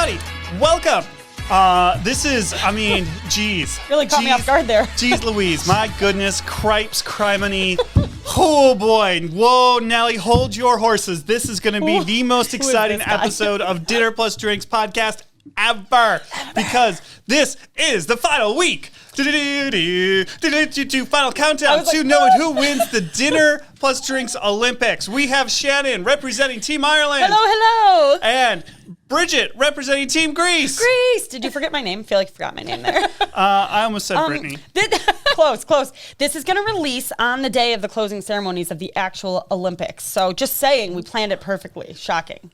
everybody. Welcome. This is, geez. Really caught me off guard there. Geez Louise, my goodness, cripes, criminy. Oh boy. Whoa, Nelly, hold your horses. This is going to be the most exciting episode of Dinner Plus Drinks podcast ever. Because this is the final week. Final countdown to knowing who wins the Dinner Plus Drinks Olympics. We have Shannon representing Team Ireland. Hello. And Bridget representing Team Greece. Greece. Did you forget my name? I feel like you forgot my name there. I almost said Brittany. Close. This is going to release on the day of the closing ceremonies of the actual Olympics. So just saying, we planned it perfectly. Shocking.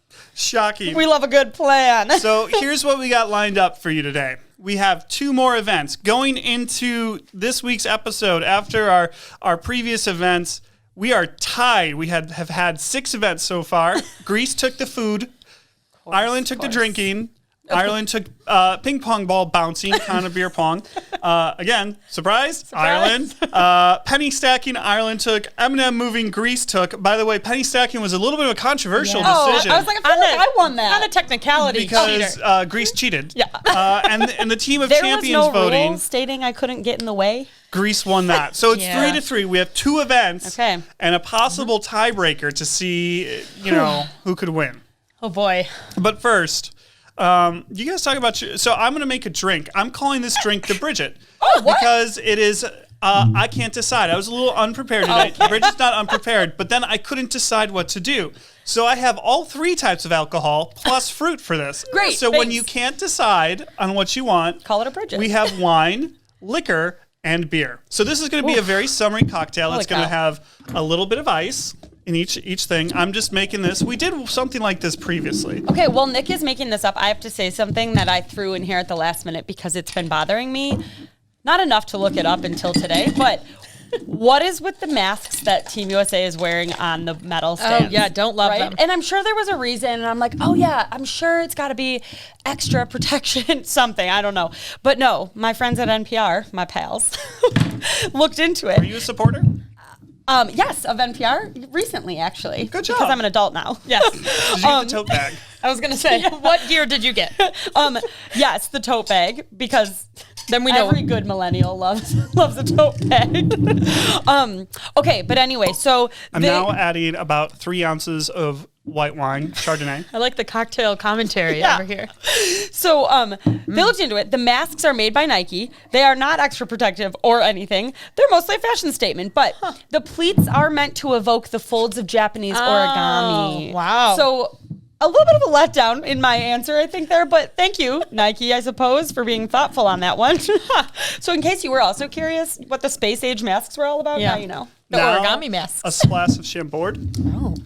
We love a good plan. So here's what we got lined up for you today. We have 2 more events. Going into this week's episode, after our previous events, we are tied. We have had 6 events so far. Greece took the food. Ireland took the drinking. Ireland took ping pong ball bouncing, kind of beer pong. Again, surprise. Ireland. Penny stacking, Ireland took. M&M moving, Greece took. By the way, penny stacking was a little bit of a controversial decision. I was like, I won that. On a technicality. Because Greece cheated. Yeah. And the team of champions voting. There was no rule stating I couldn't get in the way. Greece won that. So it's 3-3. We have 2 events and a possible tiebreaker to see, who could win. Oh, boy. But first, you guys talk about so I'm going to make a drink. I'm calling this drink the Bridget. Because it is, I can't decide. I was a little unprepared today. Bridget's not unprepared, but then I couldn't decide what to do. So I have all 3 types of alcohol plus fruit for this. Great. So when you can't decide on what you want, call it a Bridget. We have wine, liquor, and beer. So this is going to be a very summery cocktail. It's going to have a little bit of ice in each thing. I'm just making this. We did something like this previously. Okay, well, Nick is making this up. I have to say something that I threw in here at the last minute because it's been bothering me. Not enough to look it up until today, but what is with the masks that Team USA is wearing on the medal stands? Oh, yeah, don't love them. And I'm sure there was a reason, and I'm like, oh, yeah, I'm sure it's got to be extra protection, something. I don't know. But no, my friends at NPR, my pals, looked into it. Are you a supporter? Yes, of NPR recently, actually. Good job. Because I'm an adult now. Yes. Did you get the tote bag? I was going to say, what gear did you get? Yes, the tote bag, because then we know every good millennial loves a tote bag. Okay, but anyway, so I'm now adding about 3 ounces of white wine, Chardonnay. I like the cocktail commentary over here. So they looked into it. The masks are made by Nike. They are not extra protective or anything. They're mostly a fashion statement, but the pleats are meant to evoke the folds of Japanese origami. Wow. So a little bit of a letdown in my answer, I think, there, but thank you, Nike, I suppose, for being thoughtful on that one. So in case you were also curious what the space age masks were all about, now you know. The origami masks. A splash of Chambord. Oh.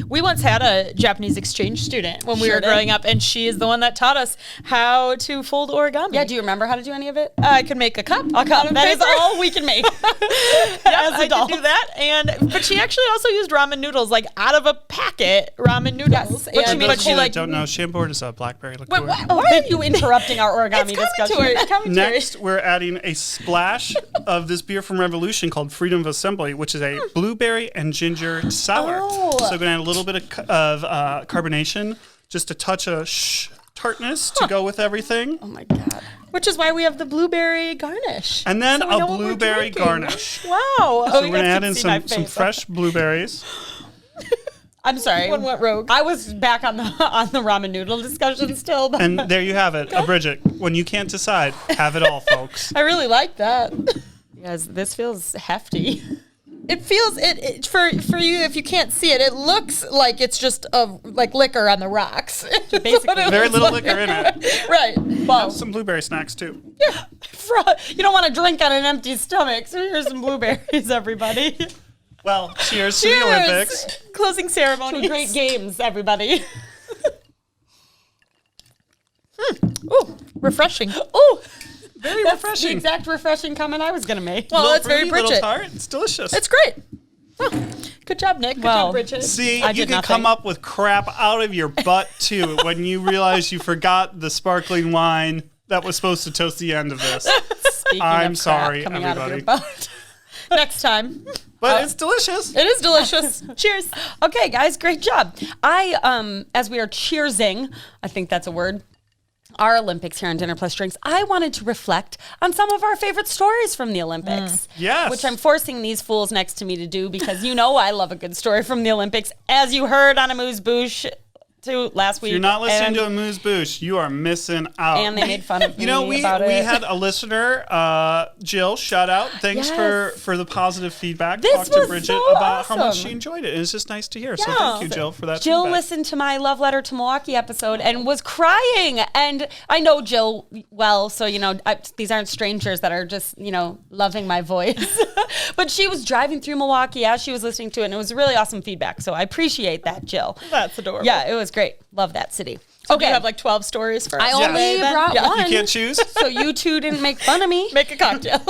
We once had a Japanese exchange student when we were growing up, and she is the one that taught us how to fold origami. Yeah, do you remember how to do any of it? I could make a cup. That is all we can make. I could do that. But she actually also used ramen noodles, like out of a packet, ramen noodles. Yes. But she don't know, Chambord is a blackberry liqueur. Why are you interrupting our origami discussion? Next, we're adding a splash of this beer from Revolution called Freedom of Assembly, which is a blueberry and ginger sour. So we're going to add a little bit of carbonation, just a touch of tartness to go with everything. Oh my God. Which is why we have the blueberry garnish. And then a blueberry garnish. Wow. So we're going to add in some fresh blueberries. I'm sorry. One went rogue. I was back on the ramen noodle discussion still. But and there you have it, a Bridget. When you can't decide, have it all, folks. I really like that. Yes, this feels hefty. It feels it for you. If you can't see it, it looks like it's just like liquor on the rocks. Basically, very little liquor in it. Right. Well, some blueberry snacks too. Yeah. You don't want to drink on an empty stomach, so here's some blueberries, everybody. Well, cheers to the Olympics. Closing ceremonies. To great games, everybody. Ooh, refreshing. Ooh. Very That's refreshing. the exact refreshing comment I was going to make. Well, that's very Bridget. Little tart. It's delicious. It's great. Oh, good job, Nick. Good job, Bridget. See, you can come up with crap out of your butt, too, when you realize you forgot the sparkling wine that was supposed to toast the end of this. I'm sorry, coming everybody. Out of your butt. Next time. But it's delicious. It is delicious. Cheers. Okay, guys, great job. As we are cheersing, I think that's a word. our Olympics here on Dinner Plus Drinks, I wanted to reflect on some of our favorite stories from the Olympics. Yes. Which I'm forcing these fools next to me to do because I love a good story from the Olympics. As you heard on Amuse Bouche last week. If you're not listening to Amuse Bouche, you are missing out. And they made fun of me about we it. had a listener, Jill, shout out. Thanks for the positive feedback. This Talk to was Bridget so about how much awesome. she enjoyed it. It's just nice to hear. So thank you, Jill, for that Jill feedback. listened to my Love Letter to Milwaukee episode and was crying. And I know Jill well, so, these aren't strangers that are just, loving my voice. But she was driving through Milwaukee as she was listening to it, and it was really awesome feedback. So I appreciate that, Jill. That's adorable. Yeah, it was great. Love that city. So do you have 12 stories for us? I only brought one. You can't choose. So you two didn't make fun of me. Make a cocktail.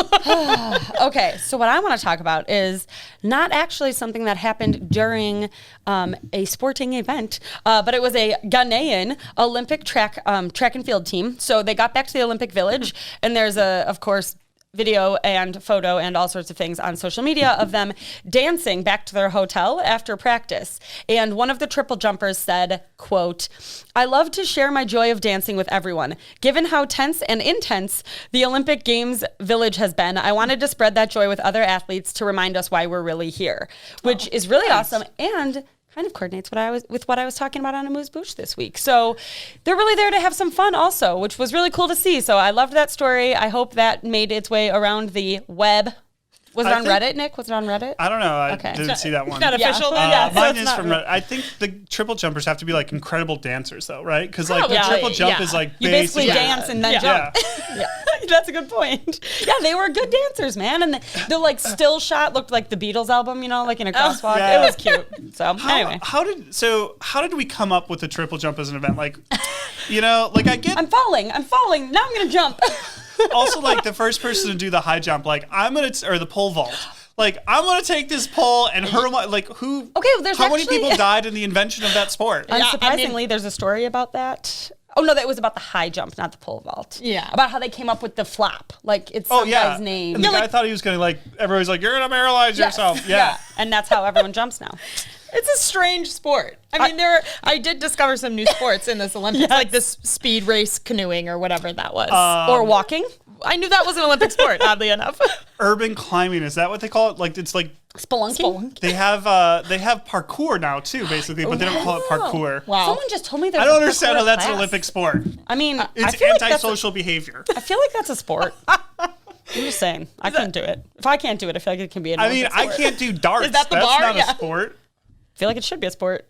Okay, so what I want to talk about is not actually something that happened during a sporting event, but it was a Ghanaian Olympic track and field team. So they got back to the Olympic Village, and there's of course, video and photo and all sorts of things on social media of them dancing back to their hotel after practice. And one of the triple jumpers said, quote, "I love to share my joy of dancing with everyone. Given how tense and intense the Olympic Games village has been, I wanted to spread that joy with other athletes to remind us why we're really here," which is really awesome. And kind of coordinates what I was talking about on Amuse Bouche this week. So they're really there to have some fun also, which was really cool to see. So I loved that story. I hope that made its way around the web. Was it on Reddit, Nick? Was it on Reddit? I don't know. I didn't see that one. Not official. Mine is from Reddit. I think the triple jumpers have to be like incredible dancers, though, right? Because like the triple jump is like you basically dance and then jump. Yeah. That's a good point. Yeah, they were good dancers, man. And the like still shot looked like the Beatles album, like in a crosswalk. Yeah. It was cute. So anyway, how did we come up with the triple jump as an event? Like, like I get. I'm falling. Now I'm gonna jump. Also, like the first person to do the high jump, like or the pole vault. Like, I'm going to take this pole and hurl who? Okay, well, how many people died in the invention of that sport? Unsurprisingly, there's a story about that. Oh, no, that was about the high jump, not the pole vault. Yeah. About how they came up with the flop. Like, it's some guy's name. And the guy thought he was going to, everybody's like, you're going to paralyze yourself. Yeah. And that's how everyone jumps now. It's a strange sport. I mean, I did discover some new sports in this Olympics, like this speed race canoeing or whatever that was. Or walking. I knew that was an Olympic sport, oddly enough. Urban climbing, is that what they call it? Like, it's like Spelunking. They have parkour now too, basically, but they don't call it parkour. Wow. Someone just told me that. I don't understand how that's an Olympic sport. I mean, it's antisocial behavior. I feel like that's a sport. I'm just saying, I couldn't do it. If I can't do it, I feel like it can be an Olympic sport. I can't do darts. Is that the that's bar? not a sport. I feel like it should be a sport.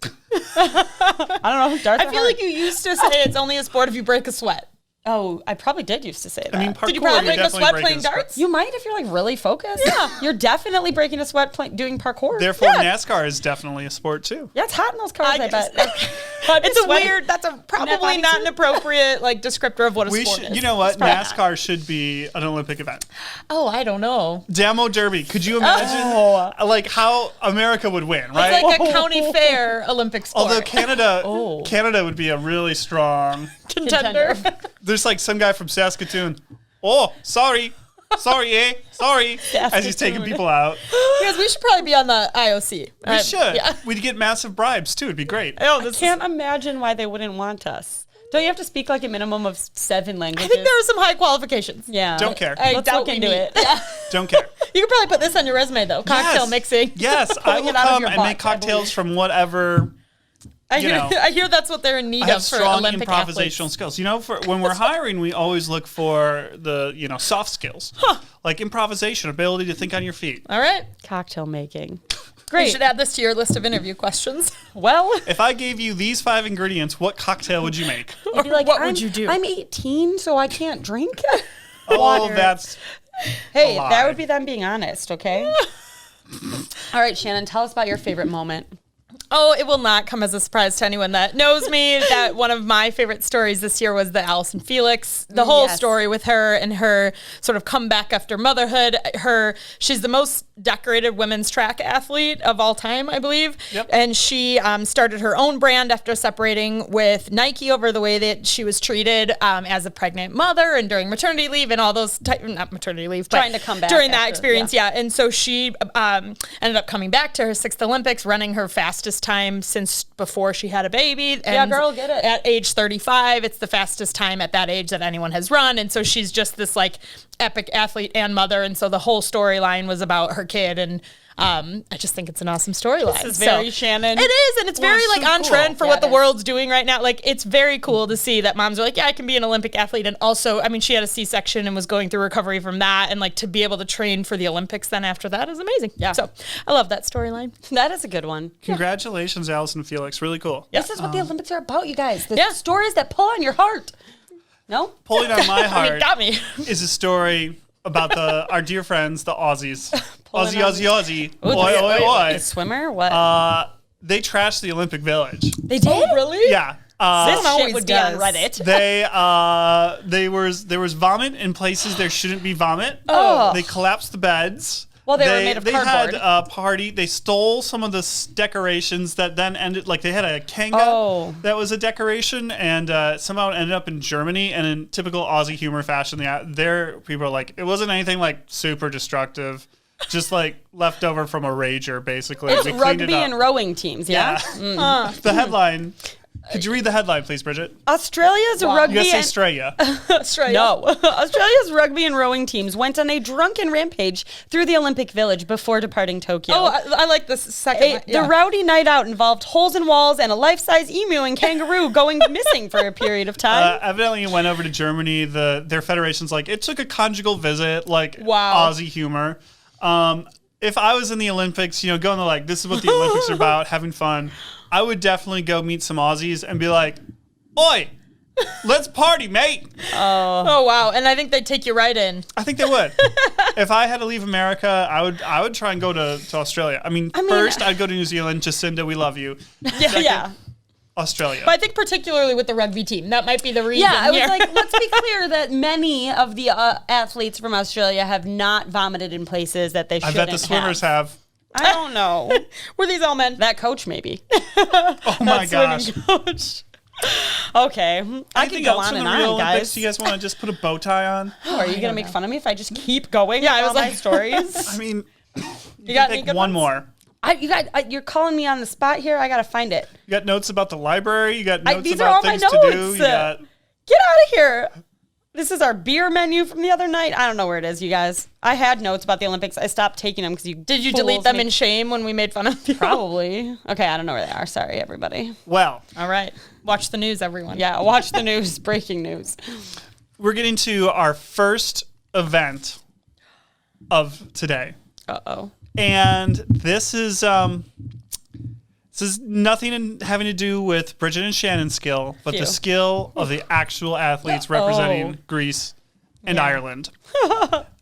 I don't know. Darts I feel like you used to say it's only a sport if you break a sweat. Oh, I probably did used to say that. I mean, parkour, did you probably break a sweat playing darts? You might if you're like really focused. Yeah. You're definitely breaking a sweat doing parkour. Therefore, NASCAR is definitely a sport too. Yeah, it's hot in those cars, I bet. It's a weird, that's probably not an appropriate descriptor of what a sport is. You know what? NASCAR should be an Olympic event. Oh, I don't know. Demo Derby. Could you imagine how America would win, right? It's like a county fair Olympic sport. Although Canada would be a really strong contender. There's like some guy from Saskatoon. Oh, sorry, sorry. As he's taking people out. Because we should probably be on the IOC. We should. Yeah. We'd get massive bribes too. It'd be great. I can't imagine why they wouldn't want us. Don't you have to speak like a minimum of 7 languages? I think there are some high qualifications. Yeah. Don't care. I doubt we do it. Yeah. Don't care. You could probably put this on your resume though. Cocktail mixing. Yes, I will come and make cocktails from whatever. I hear that's what they're in need of for Olympic improvisational skills. When we're hiring, we always look for the soft skills, like improvisation, ability to think on your feet. All right, cocktail making. Great. You should add this to your list of interview questions. Well, if I gave you these 5 ingredients, what cocktail would you make? You'd be like, what would you do? I'm 18, so I can't drink. Oh, that's that would be them being honest. Okay. All right, Shannon, tell us about your favorite moment. Oh, it will not come as a surprise to anyone that knows me that one of my favorite stories this year was the Allison Felix, the whole story with her and her sort of comeback after motherhood. She's the most decorated women's track athlete of all time, I believe. Yep. And she started her own brand after separating with Nike over the way that she was treated as a pregnant mother and during maternity leave and all those not maternity leave, but trying to come back during that experience. Yeah. And so she ended up coming back to her 6th Olympics, running her fastest fastest time since before she had a baby. And Yeah, girl, get it. At age 35, it's the fastest time at that age that anyone has run. And so she's just this like epic athlete and mother. And so the whole storyline was about her kid. And I just think it's an awesome storyline. This is very Shannon. It is, and it's very it's like so on cool. trend for Yeah, what the it is. world's doing right now. Like it's very cool to see that moms are like, yeah, I can be an Olympic athlete, and also, I mean, she had a C-section and was going through recovery from that, and like to be able to train for the Olympics then after that is amazing. Yeah. So I love that storyline. That is a good one. Congratulations, Allison Felix. Really cool. This is what the Olympics are about, you guys. The Yeah. stories that pull on your heart. No? Pulling on my heart Got me. is a story about our dear friends, the Aussies. Pulling Aussie, on- Aussie, Aussie. Ooh, Oi, the- oi, oi. the swimmer? What? They trashed the Olympic Village. They did? Really? Yeah. This shit always would be on does. Reddit. There was vomit in places there shouldn't be vomit. Oh. They collapsed the beds. Well, they were made of They cardboard. had a party. They stole some of the decorations that then ended, like they had a kanga Oh. that was a decoration, and somehow it ended up in Germany. And in typical Aussie humor fashion, their people are like, it wasn't anything like super destructive, just like leftover from a rager, basically. It's We cleaned it rugby up. and rowing teams, yeah? The headline. Could you read the headline, please, Bridget? Australia's rugby You gotta say and... Australia. Australia. No. Australia's rugby and rowing teams went on a drunken rampage through the Olympic Village before departing Tokyo. Oh, I like this second one. The rowdy night out involved holes in walls and a life-size emu and kangaroo going missing for a period of time. Evidently, it went over to Germany. Their federation's like, it took a conjugal visit, like Wow. Aussie humor. If I was in the Olympics, going to like, this is what the Olympics are about, having fun, I would definitely go meet some Aussies and be like, oi, let's party, mate. Oh, wow. And I think they'd take you right in. I think they would. If I had to leave America, I would try and go to Australia. I mean, first I'd go to New Zealand. Jacinda, we love you. Yeah. Australia. But I think particularly with the rugby team, that might be the reason. Yeah, I was here. like, let's be clear that many of the athletes from Australia have not vomited in places that they I shouldn't bet the swimmers have. I don't know. Were these all men? That coach, maybe. Oh my gosh. Coach. Okay. I could Anything go else on from and the real on, Olympics? guys. You guys want to just put a bow tie on? Are you going to make fun of me if I just keep going Yeah, with I all was my like- stories? I mean, You got any pick good one ones? more. You're calling me on the spot here. I got to find it. You got notes about the library. You got notes these are about all my things to do. notes. You got Get out of here. This is our beer menu from the other night. I don't know where it is, you guys. I had notes about the Olympics. I stopped taking them because you Did you delete them in shame when we made fun of you? Probably. Okay, I don't know where they are. Sorry, everybody. well. All right. Watch the news, everyone. Yeah, watch the news. Breaking news. We're getting to our first event of today, Uh-oh. and this is nothing having to do with Bridget and Shannon's skill, but Phew. the skill of the actual athletes representing Greece and Ireland.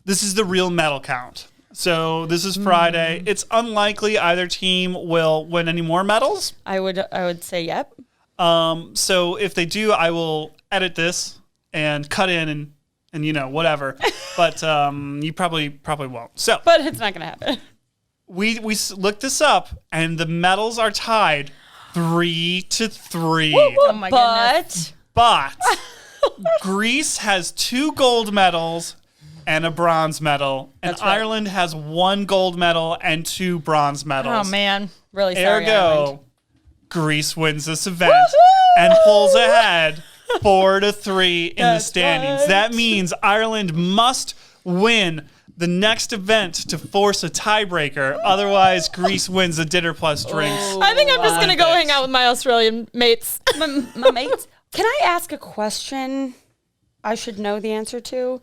This is the real medal count. So this is Friday. It's unlikely either team will win any more medals. I would say yep. So if they do, I will edit this and cut in and whatever. But you probably won't. So But it's not going to happen. we looked this up, and the medals are tied 3-3. Oh my goodness. But Greece has 2 gold medals and a bronze medal, and That's right. Ireland has 1 gold medal and 2 bronze medals. Oh, man. Really sorry, Ergo, Ireland. Greece wins this event and pulls ahead 4-3 in the standings. right. That means Ireland must win the next event to force a tiebreaker. Otherwise, Greece wins the dinner plus drinks. I think I'm just going to go Olympics. hang out with my Australian mates. My mates. Can I ask a question I should know the answer to?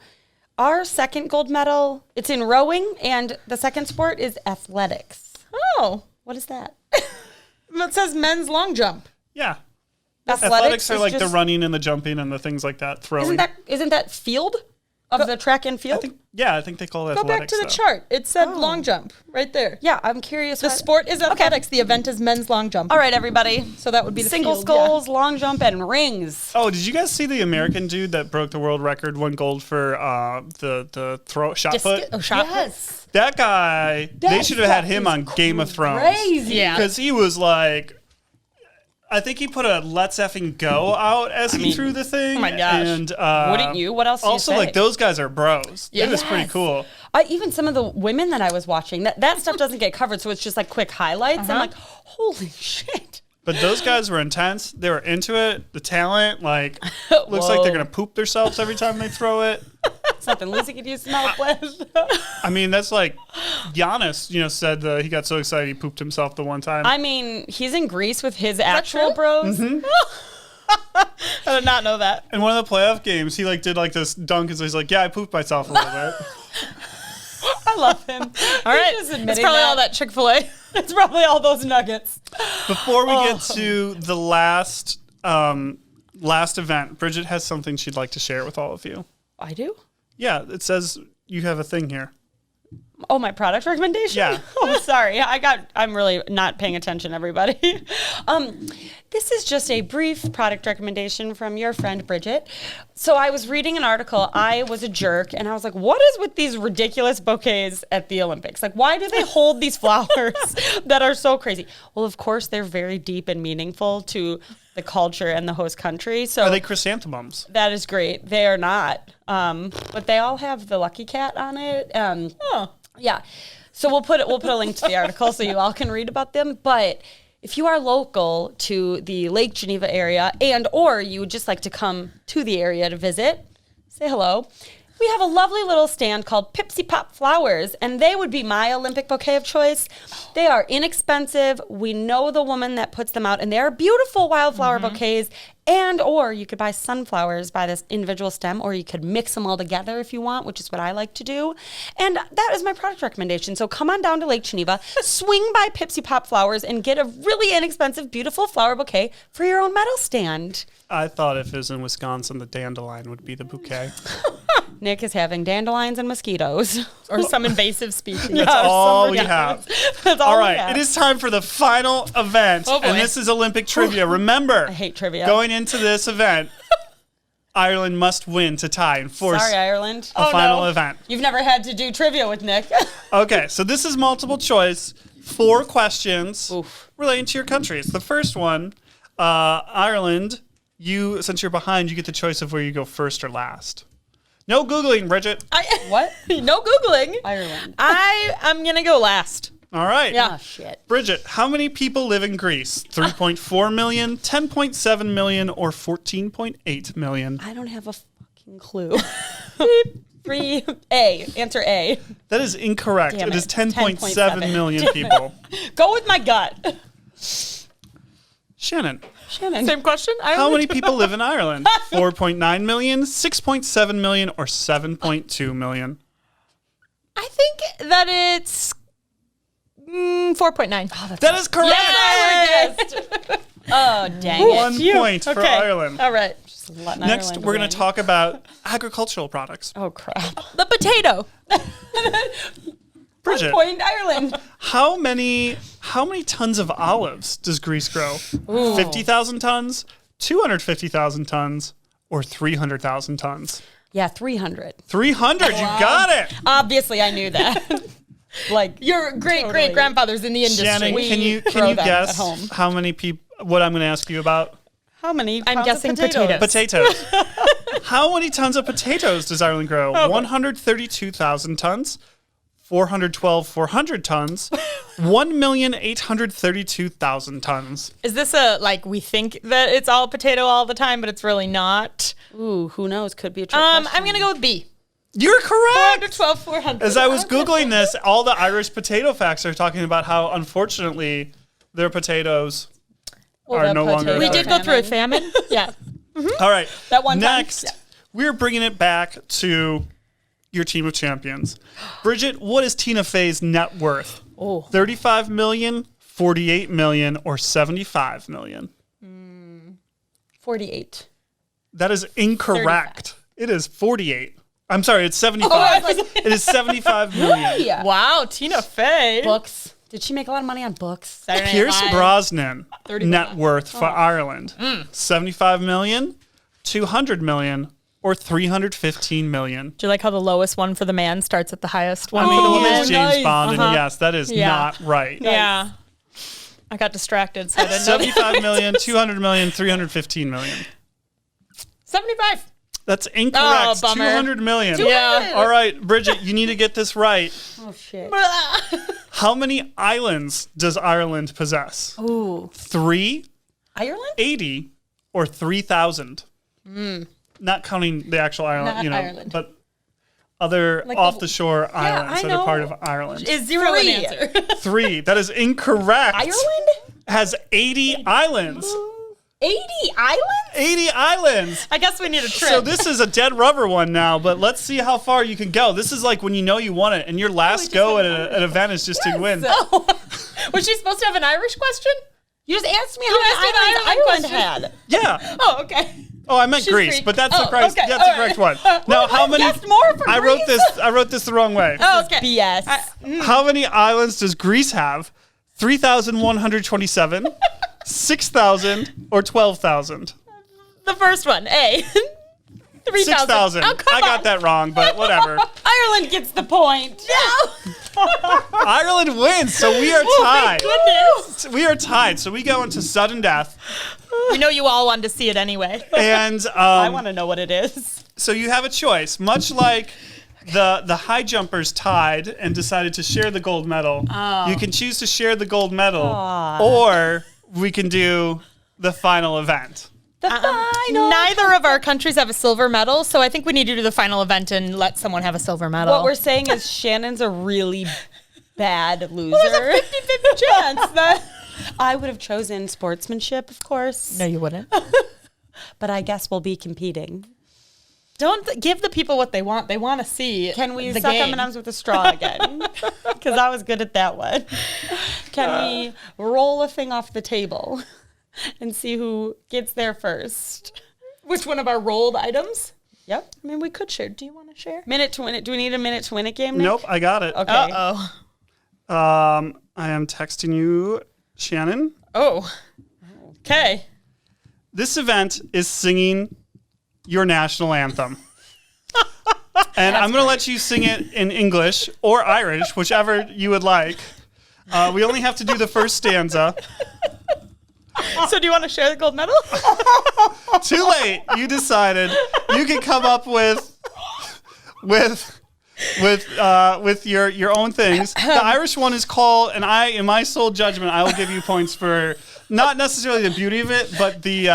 Our second gold medal, it's in rowing, and the second sport is athletics. Oh. What is that? It says men's long jump. Yeah. Athletics are is like the just- running and the jumping and the things like that, throwing. Isn't that field of the track and field? I think they call it Go athletics. back to the though. chart. It said long jump right there. Yeah, I'm curious. The sport is athletics. The event is men's long jump. All right, everybody. So that would be the Single field, sculls, long jump, and rings. Oh, did you guys see the American dude that broke the world record, won gold for the shot put? Oh, shot put. Yes. That guy, they That should have had stuff him is on Game of Thrones. Crazy. Yeah. Because he was like, I think he put a "Let's effing go" out as he mean, threw the thing. oh my gosh. And Wouldn't you? What else do you Also, say? like those guys are bros. Yeah. It was pretty Yes. cool. Even some of the women that I was watching, that stuff doesn't get covered, so it's just like quick highlights. I'm like, holy shit. But those guys were intense. They were into it. The talent, like, looks like they're going to poop themselves every time they throw it. Something Lucy could use some help with. I mean, that's like Giannis, said he got so excited he pooped himself the one time. I mean, he's in Greece with his actual bros. Mm-hmm. I did not know that. In one of the playoff games, he did this dunk, and so he's like, yeah, I pooped myself a little bit. I love him. All right. Just It's admitting probably all that Chick-fil-A. It's probably all those nuggets. Before we get to the last event, Bridget has something she'd like to share with all of you. I do? Yeah, it says you have a thing here. Oh, my product recommendation? Yeah. Oh, sorry. I'm really not paying attention, everybody. This is just a brief product recommendation from your friend, Bridget. So I was reading an article. I was a jerk, and I was like, what is with these ridiculous bouquets at the Olympics? Like, why do they hold these flowers that are so crazy? Well, of course, they're very deep and meaningful to the culture and the host country. So Are they chrysanthemums? that is great. They are not. But they all have the lucky cat on it. Yeah. So we'll put a link to the article so you all can read about them. But if you are local to the Lake Geneva area or you would just like to come to the area to visit, say hello. We have a lovely little stand called Pipsy Pop Flowers, and they would be my Olympic bouquet of choice. They are inexpensive. We know the woman that puts them out, and they are beautiful wildflower bouquets. Or you could buy sunflowers by this individual stem, or you could mix them all together if you want, which is what I like to do. And that is my product recommendation. So come on down to Lake Geneva, swing by Pipsy Pop Flowers, and get a really inexpensive, beautiful flower bouquet for your own medal stand. I thought if it was in Wisconsin, the dandelion would be the bouquet. Nick is having dandelions and mosquitoes. Or some invasive species. That's all we have. That's All we right, have. it is time for the final event, Oh, boy. and this is Olympic trivia. Remember, I hate trivia. going into this event, Ireland must win to tie and force Sorry, Ireland. a final event. You've never had to do trivia with Nick. Okay, so this is multiple choice, 4 questions Oof. relating to your countries. The first one, Ireland, since you're behind, you get the choice of where you go first or last. No Googling, Bridget. What? No Googling. Ireland. I'm going to go last. All right. Yeah. Oh, shit. Bridget, how many people live in Greece? 3.4 million, 10.7 million, or 14.8 million? I don't have a fucking clue. Answer A. That is incorrect. Damn It is it. 10.7 million people. Go with my gut. Shannon, Same question. how many people live in Ireland? 4.9 million, 6.7 million, or 7.2 million? I think that it's 4.9. That is correct. Oh, dang it. 1 point for Ireland. All right. Next, we're going to talk about agricultural products. Oh, crap. The potato. Bridget, Point Ireland. how many tons of olives does Greece grow? 50,000 tons, 250,000 tons, or 300,000 tons? Yeah, 300. 300, you got it. Obviously, I knew that. Like, Your great grandfather's in the industry. Shannon, We can you grow them guess at home. how many people, what I'm going to ask you about? how many? I'm pounds guessing of potatoes? potatoes. Potatoes. How many tons of potatoes does Ireland grow? 132,000 tons, 400 tons, 1,832,000 tons. Is this we think that it's all potato all the time, but it's really not? Ooh, who knows? Could be a trick question. I'm going to go with B. You're correct. 412, 400. As I was Googling this, all the Irish potato facts are talking about how, unfortunately, their potatoes are the no longer. potato We did go through a famine. Yeah. All right. That one time? Next, we're bringing it back to your team of champions. Bridget, what is Tina Fey's net worth? 35 million, 48 million, or 75 million? 48. That is incorrect. It is 48. I'm sorry, it's 75. It is 75 million. Yeah. Wow, Tina Fey. Books. Did she make a lot of money on books? Saturday Night Pierce Live. Brosnan 31. net worth for Ireland. 75 million, 200 million, or 315 million. Do you like how the lowest one for the man starts at the highest one I for the mean, he woman? is James Bond, and yes, that is Yeah. not right. Yeah. I got distracted, so I didn't know. 75 million, 200 million, 315 million. 75. That's incorrect. Oh, bummer. 200 million. Yeah. All right, Bridget, you need to get this right. Oh, shit. How many islands does Ireland possess? Ooh. 3, Ireland? 80, or 3,000? Not counting the actual island, Not Ireland. but other Like off-the-shore islands I that are part know. of Ireland. Is 0 an 3. answer? 3. That is incorrect. Ireland? Has 80 islands. 80 islands? 80 islands. I guess we need a trip. So this is a dead rubber one now, but let's see how far you can go. This is like when you know you want it, and your last go at an event is just to win. Was she supposed to have an Irish question? You just asked me You how asked me many an islands Ireland Ireland had. Yeah. Oh, okay. Oh, I meant She's Greece, Greek. but that's the Oh, correct. okay. That's the All correct right. one. Now, how many? Guessed more for I Greece. wrote this the wrong way. Oh, okay. BS. How many islands does Greece have? 3,127, 6,000, or 12,000? The first one, A. 3,000. 6,000. Oh, come I got on. that wrong, but whatever. Ireland gets the point. Ireland wins, so we are tied. Goodness. We are tied, so we go into sudden death. We know you all wanted to see it anyway. And I want to know what it is. so you have a choice, much like the high jumpers tied and decided to share the gold medal. Oh. You can choose to share the gold medal, or we can do the final event. The final. Neither of our countries have a silver medal, so I think we need to do the final event and let someone have a silver medal. What we're saying is Shannon's a really bad loser. There's a 50-50 chance that... I would have chosen sportsmanship, of course. No, you wouldn't. But I guess we'll be competing. Don't give the people what they want. They want to see Can we the suck game. M&Ms with a straw again? Because I was good at that one. Can we roll a thing off the table and see who gets there first? Which one of our rolled items? Yep. I mean, we could share. Do you want to share? Minute to win it. Do we need a minute to win it game, Nick? Nope, I got it. Okay. Uh-oh. I am texting you, Shannon. Oh. Okay. This event is singing your national anthem. And I'm going to let you sing it in English or Irish, whichever you would like. We only have to do the first stanza. So do you want to share the gold medal? Too late. You decided. You can come up with your own things. The Irish one is called, and in my sole judgment, I will give you points for not necessarily the beauty of it, but the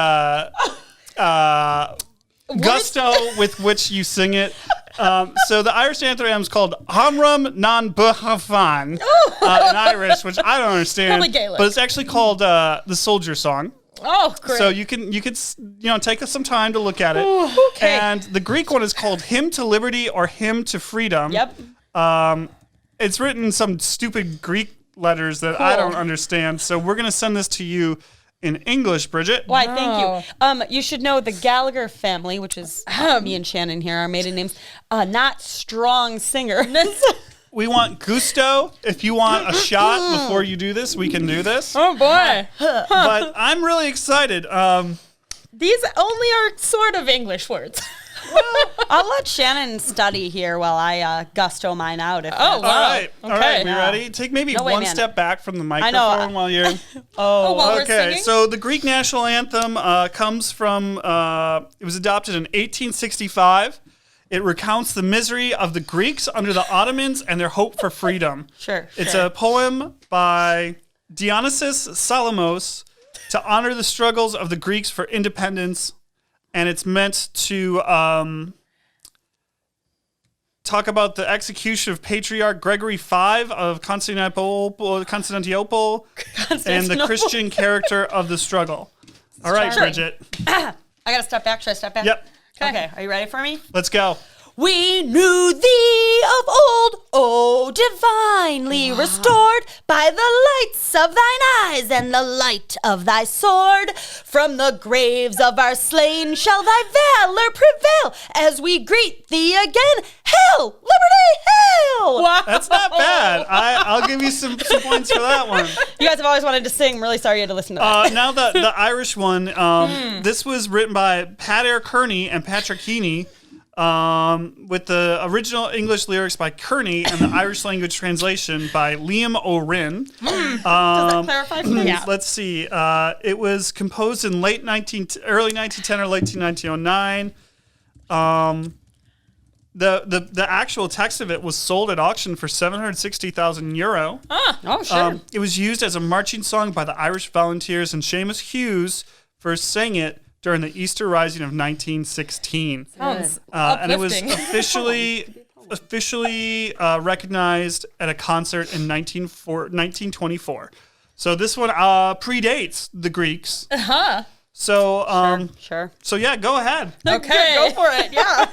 gusto with which you sing it. So the Irish anthem is called Hamram nan Buhafan in Irish, which I don't understand. Probably Gaelic. But it's actually called the Soldier Song. Oh, great. So you can take some time to look at it. okay. And the Greek one is called Hymn to Liberty or Hymn to Freedom. Yep. It's written in some stupid Greek letters that I don't understand. So we're gonna send this to you in English, Bridget. Why, thank you. You should know the Gallagher family, which is me and Shannon here, our maiden names, not strong singers. We want gusto. If you want a shot before you do this, we can do this. Oh, boy. But I'm really excited. These only are sort of English words. I'll let Shannon study here while I gusto mine out. If Oh, wow. All right. All right. We Yeah. ready? Take maybe No way, one man. step back from the know. microphone while you're... While we're Okay, singing? so the Greek national anthem comes from, it was adopted in 1865. It recounts the misery of the Greeks under the Ottomans and their hope for freedom. Sure. It's a poem by Dionysius Salamos to honor the struggles of the Greeks for independence, and it's meant to talk about the execution of Patriarch Gregory V of Constantinople, and the Christian character of the struggle. All right, Sure. Bridget. I gotta step back. Should I step back? Yep. Okay. Are you ready for me? Let's go. We knew thee of old, oh, divinely restored by the lights of thine eyes and the light of thy sword. From the graves of our slain shall thy valor prevail as we greet thee again. Hail, liberty, hail! Wow. That's not bad. I'll give you some points for that one. You guys have always wanted to sing. I'm really sorry you had to listen to that. Now the Irish one, this was written by Pat Air Kearney and Patrick Heaney, with the original English lyrics by Kearney and the Irish language translation by Liam O'Rinn. Does that clarify for me? Yeah. Let's see. It was composed in early 1910 or late 1909. The actual text of it was sold at auction for 760,000 euro. Oh, sure. It was used as a marching song by the Irish Volunteers, and Seamus Hughes first sang it during the Easter Rising of 1916. Sounds And it was uplifting. officially recognized at a concert in 1924. So this one predates the Greeks. Uh-huh. So, Sure. so yeah, go ahead. Okay. Go for it. Yeah.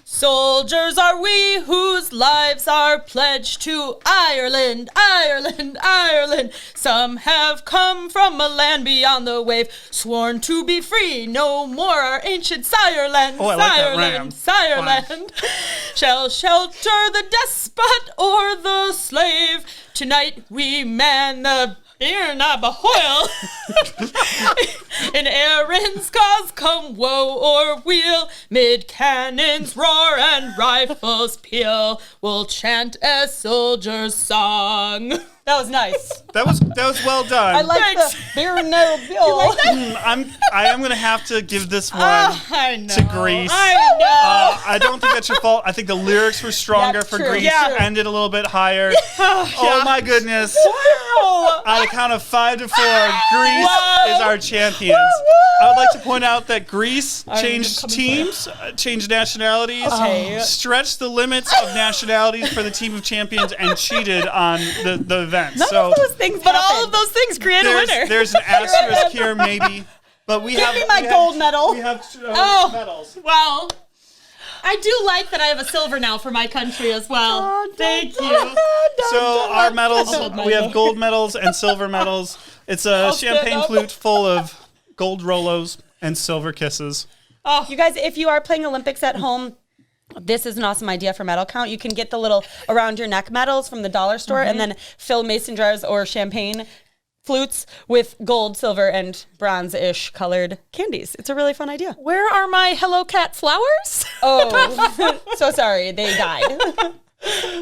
Soldiers are we whose lives are pledged to Ireland, Ireland, Ireland. Some have come from a land beyond the wave, sworn to be free, no more our ancient sireland, Oh, I like that rhyme. sireland. Shall shelter the despot or the slave. Tonight we man the Irnabahoil. In Erin's cause come woe or weal, mid cannons roar and rifles peal, we'll chant a soldier's song. That was nice. That was well done. I like Thanks. the beer no bill. I am gonna have to give this one I know. to Greece. I know. I don't think that's your fault. I think the lyrics were stronger Yeah, for true. Greece. Yeah. Ended a little bit higher. Oh my goodness. Wow. On a count of 5 to 4, Greece Wow. is our champions. I would like to point out that Greece changed coming teams, changed nationalities, Okay. stretched the limits of nationalities for the team of champions, and cheated on the event. None So of those things But all happened. of those things create a winner. there's an asterisk here, maybe. But we have me my we gold have, medal. We have Oh. medals. Well, I do like that I have a silver now for my country as well. Thank you. So our medals, hold mine we have up. gold medals and silver medals. It's a stand champagne up. flute full of gold Rolos and silver kisses. You guys, if you are playing Olympics at home, this is an awesome idea for medal count. You can get the little around your neck medals from the dollar store and then fill mason jars or champagne flutes with gold, silver, and bronze-ish colored candies. It's a really fun idea. Where are my Hello Cat flowers? Oh, so sorry. They died.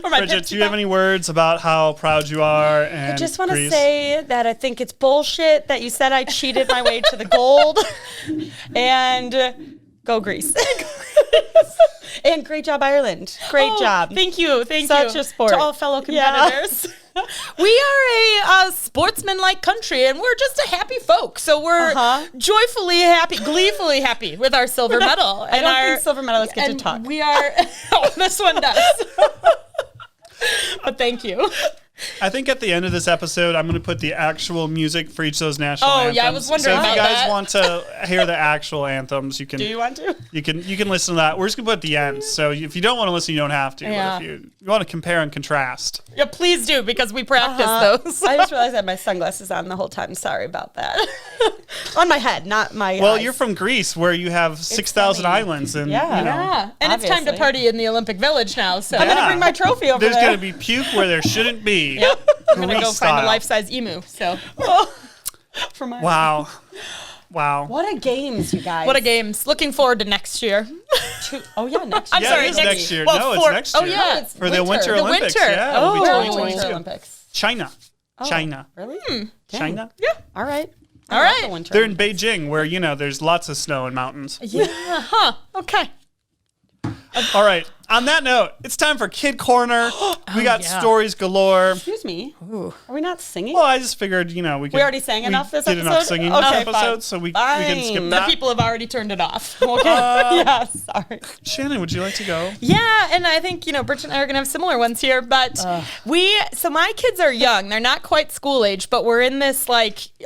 Or my Bridget, do you have any words about how proud you are? And I just want to Greece? say that I think it's bullshit that you said I cheated my way to the gold. And go Greece. And great job, Ireland. Great job. Thank you. Thank Such you. a sport. To all fellow Yeah. competitors. We are a sportsman-like country, and we're just a happy folk. So we're joyfully happy, gleefully happy with our silver medal. I don't think silver medalists get to and talk. We are. Oh, this one does. But thank you. I think at the end of this episode, I'm going to put the actual music for each of those national Oh, anthems. yeah, I was wondering So if you about guys that. want to hear the actual anthems, you can. Do you want to? You can listen to that. We're just going to put the end. So if you don't want to listen, you don't have to. Yeah. But if you want to compare and contrast. Yeah, please do, because we practice those. I just realized I had my sunglasses on the whole time. Sorry about that. On my head, not my Well, eyes. you're from Greece, where you have 6,000 sunny. islands, and Yeah. you know, Yeah, and it's time to Obviously. party in the Olympic Village now. So I'm going to bring my trophy over there's there. going to be puke where there shouldn't be. I'm gonna Greece go style. find a life-size emu. So For my Wow. What a games, you guys. what a games! Looking forward to next year. Oh, yeah, next I'm year. Yeah, sorry, it is next year. well, No, it's for- next oh, year. yeah. It's For the Winter The Olympics. winter. Yeah, it'll be Oh. Winter 2022. Olympics. China. China. Really? China. Yeah. All right. All I love right. the Winter They're in Olympics. Beijing, where, there's lots of snow and mountains. Yeah. Huh. Okay. All right. On that note, it's time for Kid Corner. We got yeah. stories galore. Excuse me. Are we not singing? Well, I just figured, we could. We already sang enough this did enough episode? singing Okay, this episode, fine. so we can skip Fine. The that. people have already turned it off. Okay. Yeah, sorry. Shannon, would you like to go? Yeah, and I think, Bridget and I are going to have similar ones here, but so my kids are young. They're not quite school age, but we're in this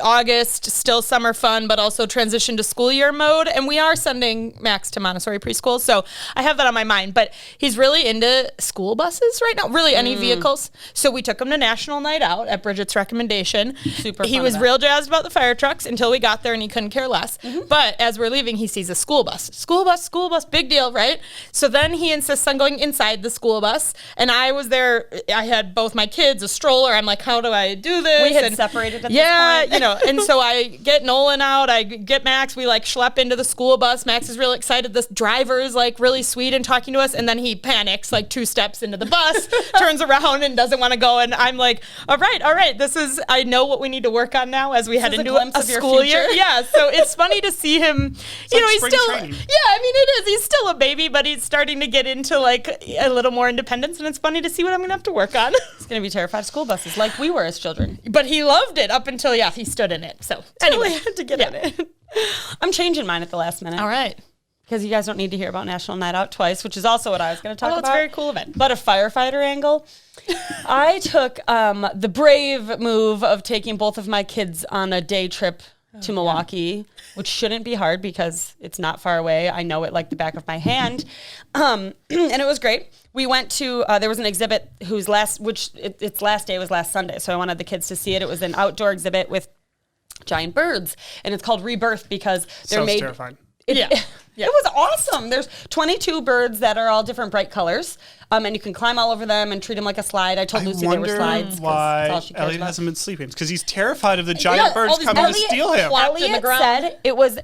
August, still summer fun, but also transition to school year mode. And we are sending Max to Montessori preschool. So I have that on my mind, but he's really into school buses right now, really any vehicles. So we took him to National Night Out at Bridget's recommendation. Super He fun was event. real jazzed about the fire trucks until we got there and he couldn't care less. But as we're leaving, he sees a school bus. School bus, big deal, right? So then he insists on going inside the school bus. And I was there. I had both my kids, a stroller. I'm like, how do I do this? We had And separated at yeah, this point. and so I get Nolan out. I get Max. We schlep into the school bus. Max is really excited. This driver is really sweet and talking to us. And then he panics like 2 steps into the bus, turns around and doesn't want to go. And I'm like, all right. I know what we need to work on now as we head into a school year. Yeah. So it's funny to see him, he's still, training. it is. He's still a baby, but he's starting to get into like a little more independence. And it's funny to see what I'm going to have to work on. He's going to be terrified of school buses like we were as children. But he loved it up until, he stood in it. So anyway, had to get in it. I'm changing mine at the last minute. All right. Because you guys don't need to hear about National Night Out twice, which is also what I was going to talk about. It's a very cool event. But a firefighter angle. I took the brave move of taking both of my kids on a day trip to Milwaukee, which shouldn't be hard because it's not far away. I know it like the back of my hand. And it was great. We went to, there was an exhibit its last day was last Sunday. So I wanted the kids to see it. It was an outdoor exhibit with giant birds. And it's called Rebirth because they're made. Terrifying. It was awesome. There's 22 birds that are all different bright colors. And you can climb all over them and treat them like a slide. I told Lucy they were slides. Why Elliot hasn't been sleeping. It's because he's terrified of the giant birds coming to steal him. Elliot said it was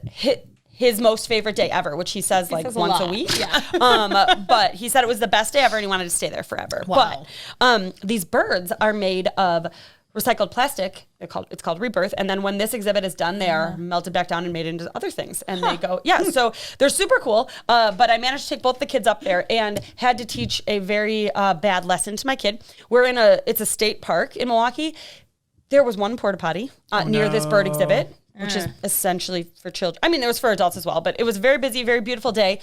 his most favorite day ever, which he says once a week. Yeah. But he said it was the best day ever and he wanted to stay there forever. Wow. But these birds are made of recycled plastic. It's called Rebirth. And then when this exhibit is done, they are melted back down and made into other things. And they go, so they're super cool. But I managed to take both the kids up there and had to teach a very bad lesson to my kid. It's a state park in Milwaukee. There was one porta potty near this bird exhibit, which is essentially for children. I mean, there was for adults as well, but it was a very busy, very beautiful day.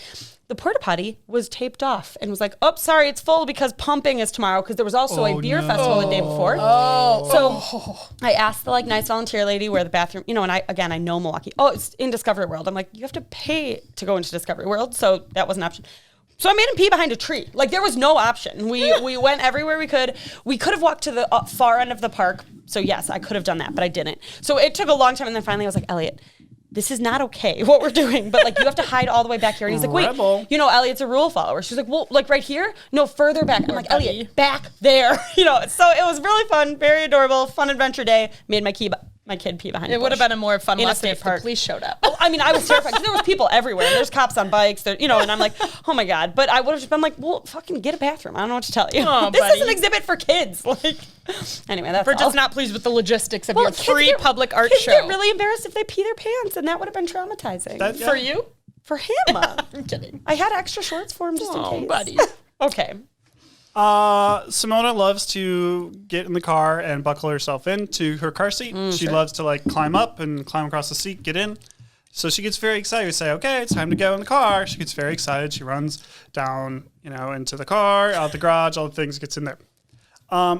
The porta potty was taped off and was like, oh, sorry, it's full because pumping is tomorrow because there was also a beer festival the day before. So I asked the nice volunteer lady where the bathroom, and I know Milwaukee. Oh, it's in Discovery World. I'm like, you have to pay to go into Discovery World. So that was an option. So I made him pee behind a tree. There was no option. We went everywhere we could. We could have walked to the far end of the park. So yes, I could have done that, but I didn't. So it took a long time. And then finally I was like, Elliot, this is not okay, what we're doing. But you have to hide all the way back here. And he's like, wait, Elliot's a rule follower. She's like, well, right here? No, further back. I'm like, Elliot, back there. So it was really fun, very adorable, fun adventure day. Made my kid pee behind. It would have been a more fun in lesson if the police showed up. I was terrified because there was people everywhere. There's cops on bikes, and I'm like, oh my God. But I would have just been like, well, fucking get a bathroom. I don't know what to tell you. Oh, this is an exhibit for kids. Anyway, that's Bridget's all. not pleased with the logistics of your free public art show. Kids get really embarrassed if they pee their pants, and that would have been traumatizing. For you? For him. I'm kidding. I had extra shorts for him just in case. Buddy. Okay. Simona loves to get in the car and buckle herself into her car seat. She loves to climb up and climb across the seat, get in. So she gets very excited. We say, okay, it's time to go in the car. She gets very excited. She runs down, into the car, out the garage, all the things, gets in there.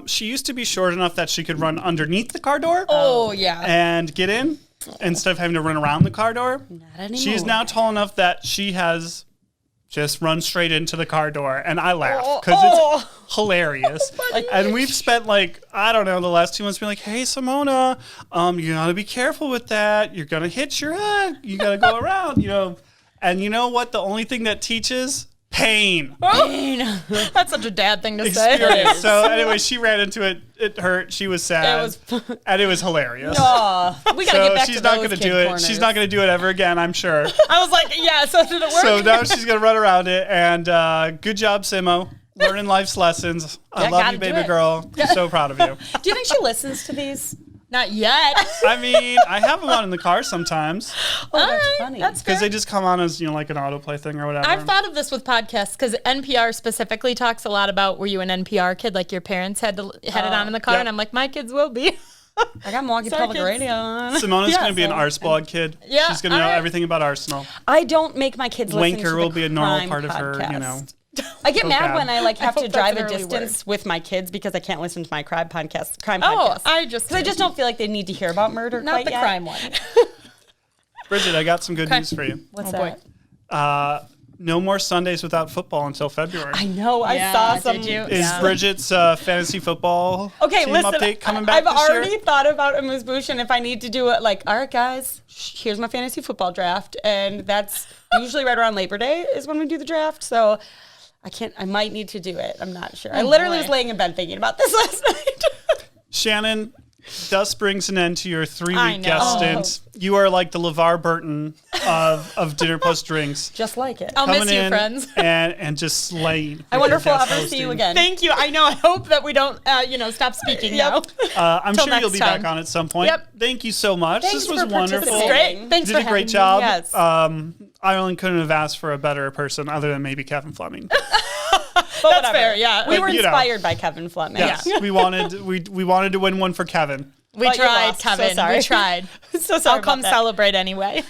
She used to be short enough that she could run underneath the car door. Oh, yeah. And get in instead of having to run around the car door. Not anymore. She is now tall enough that she has just run straight into the car door, and I laugh because it's hilarious. And we've spent the last 2 months being like, hey, Simona, you gotta be careful with that. You're gonna hit your head. You gotta go around, And you know what? The only thing that teaches pain. That's such a dad thing to say. So anyway, she ran into it. It hurt. She was sad. And it was hilarious. We gotta get back she's to not those gonna kid do it. corners. She's not gonna do it ever again, I'm sure. I was like, so did it work? So now she's gonna run around it. And good job, Simo. Learning life's lessons. I love you, baby girl. I'm so proud of you. Do you think she listens to these? Not yet. I have them on in the car sometimes. That's funny. That's because they just come on as an autoplay thing or whatever. I've thought of this with podcasts because NPR specifically talks a lot about were you an NPR kid like your parents had it on in the car, and I'm like my kids will be. I got Milwaukee Public Radio on. Simona's going to be an Arseblog kid. Yeah, she's going to know everything about Arsenal. I don't make my kids listen to Wanker the will be a normal part podcast. of her, I get mad when I have to drive a early distance with my kids because I can't listen to my crime podcast. I just don't feel like they need to hear about murder. Not quite the yet. crime one. Bridget, I got some good news for you. What's boy. that? No more Sundays without football until February. I know. I saw some. Did you? Is Bridget's fantasy football team update coming back I've this year? already thought about Amuse Bouche, and if I need to do it, all right, guys, here's my fantasy football draft, and that's usually right around Labor Day is when we do the draft. So I might need to do it. I'm not sure. I literally was laying in bed thinking about this last night. Shannon, thus brings an end to your 3-week I know. guest stint. You are like the LeVar Burton of Dinner Plus Drinks. Just like it. I'll miss Coming you, in friends. and just slaying. I wonder if we'll guest ever see you hosting. again. Thank you. I know. I hope that we don't, stop speaking now. I'm Till sure you'll next be time. back on at some point. Yep. Thank you so much. Thanks this was for wonderful. participating. Great. Thanks You for did a great having me. job. Yes. Ireland couldn't have asked for a better person other than maybe Kevin Fleming. That's fair. Yeah. We were you know. inspired by Kevin Fleming. Yes, we wanted to win one for Kevin. We But you tried, lost. So Kevin. sorry. We tried. So sorry I'll come about that. celebrate anyway.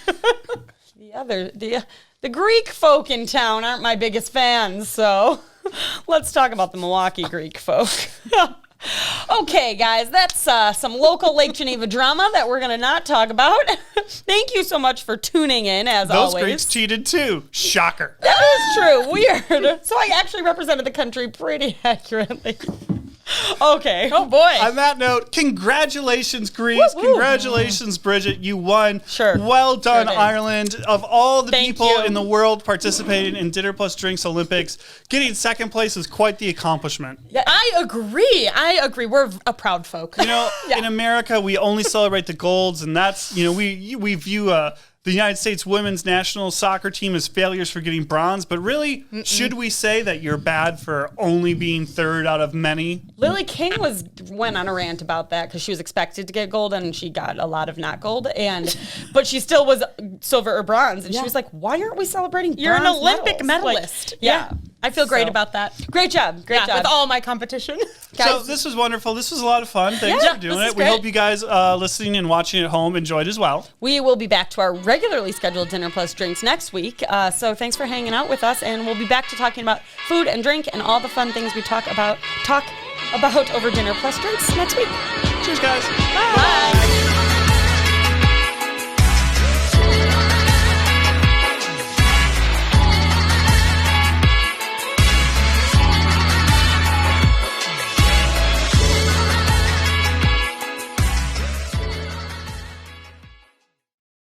The Greek folk in town aren't my biggest fans, so let's talk about the Milwaukee Greek folk. Okay, guys, that's some local Lake Geneva drama that we're going to not talk about. Thank you so much for tuning in, as Those always. Greeks cheated too. Shocker. That is true. Weird. So I actually represented the country pretty accurately. Okay. Oh, boy. On that note, congratulations, Greece. Woo, woo. Congratulations, Bridget. You won. Sure. Well done, Sure did. Ireland. Of all the Thank people you. in the world participating in Dinner Plus Drinks Olympics, getting second place is quite the accomplishment. I agree. We're a proud folk. You know, in America, we only celebrate the golds, and that's, we view the United States women's national soccer team as failures for getting bronze. But really, should we say that you're bad for only being third out of many? Lily King went on a rant about that because she was expected to get gold and she got a lot of not gold, but she still was silver or bronze, and she was like, "Why aren't we celebrating? You're an bronze Olympic medals?" medalist. Like, yeah. I feel great So, about that. Great job. Great job. With all my competition. So this was wonderful. This was a lot of fun. Thanks Yeah, for doing this it. is We great. hope you guys listening and watching at home enjoyed as well. We will be back to our regularly scheduled Dinner Plus Drinks next week. So thanks for hanging out with us, and we'll be back to talking about food and drink and all the fun things we talk about over Dinner Plus Drinks next week. Cheers, guys. Bye.